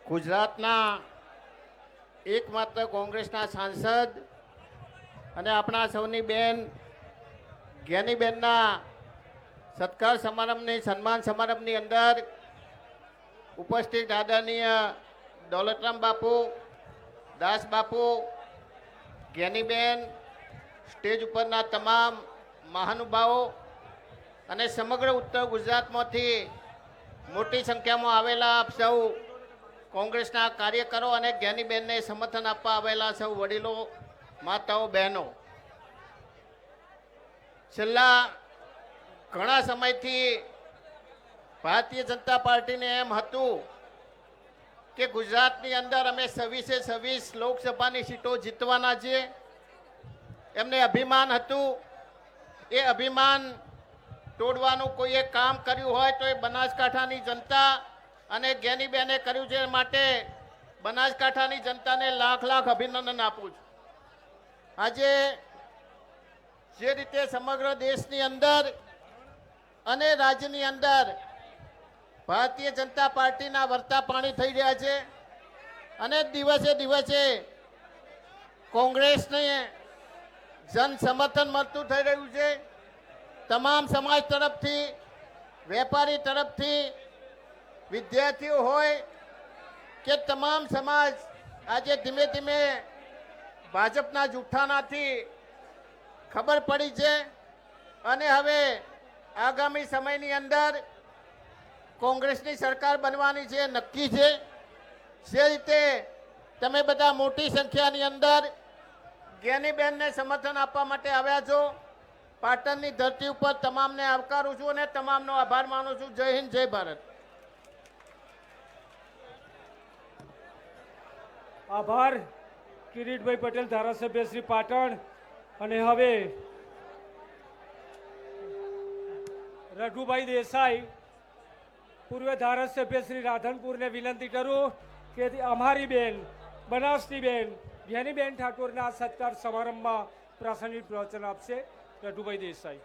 ગુજરાતના એકમાત્ર કોંગ્રેસના સાંસદ અને આપણા સૌની બેન જ્ઞાનીબેનના સત્કાર સમારંભની સન્માન સમારંભની અંદર ઉપસ્થિત આદરણીય દોલતરામ બાપુ, દાસ બાપુ, જ્ઞાનીબેન, સ્ટેજ ઉપરના તમામ મહાનુભાવો અને સમગ્ર ઉત્તર ગુજરાતમાંથી મોટી સંખ્યામાં આવેલા આપ સૌ કોંગ્રેસના કાર્યકરો અને જ્ઞાનીબેનને સમર્થન આપવા આવેલા સૌ વડીલો, માતાઓ, બહેનો, છેલ્લા ઘણા સમયથી ભારતીય જનતા પાર્ટીને એમ હતું કે ગુજરાતની અંદર અમે 26 લોકસભાની સીટો જીતવાના છીએ. એમને અભિમાન હતું. એ અભિમાન તોડવાનું કોઈએ કામ કર્યું હોય તો એ બનાસકાંઠાની જનતા અને જ્ઞાનીબેને કર્યું છે. માટે બનાસકાંઠાની જનતાને લાખ લાખ અભિનંદન આપું છું. આજે જે રીતે સમગ્ર દેશની અંદર અને રાજ્યની અંદર ભારતીય જનતા પાર્ટીના વર્તા પાણી થઈ રહ્યા છે અને દિવસે દિવસે કોંગ્રેસને જન સમર્થન મળતું થઈ રહ્યું છે. તમામ સમાજ તરફથી, વેપારી તરફથી, વિદ્યાર્થીઓ હોય કે તમામ સમાજ આજે ધીમે ધીમે ભાજપના જૂઠાણાથી ખબર પડી છે અને હવે આગામી સમયની અંદર કોંગ્રેસની સરકાર બનવાની છે, નક્કી છે. જે રીતે તમે બધા મોટી સંખ્યાની અંદર જ્ઞાનીબેનને સમર્થન આપવા માટે આવ્યા છો, પાટણની ધરતી ઉપર તમામને આવકારું છું અને તમામનો આભાર માનું છું. જય હિન્દ, જય ભારત. આભાર કિરીટભાઈ પટેલ, ધારાસભ્ય શ્રી પાટણ. અને હવે રઘુભાઈ દેસાઈ, પૂર્વ ધારાસભ્ય શ્રી રાધનપુરને વિનંતી કરું કે અમારી બેન બનાસની બેન જ્ઞાનીબેન ઠાકોરના સત્કાર સમારંભમાં પ્રાસંગિક પ્રવચન આપશે. રઘુભાઈ દેસાઈ.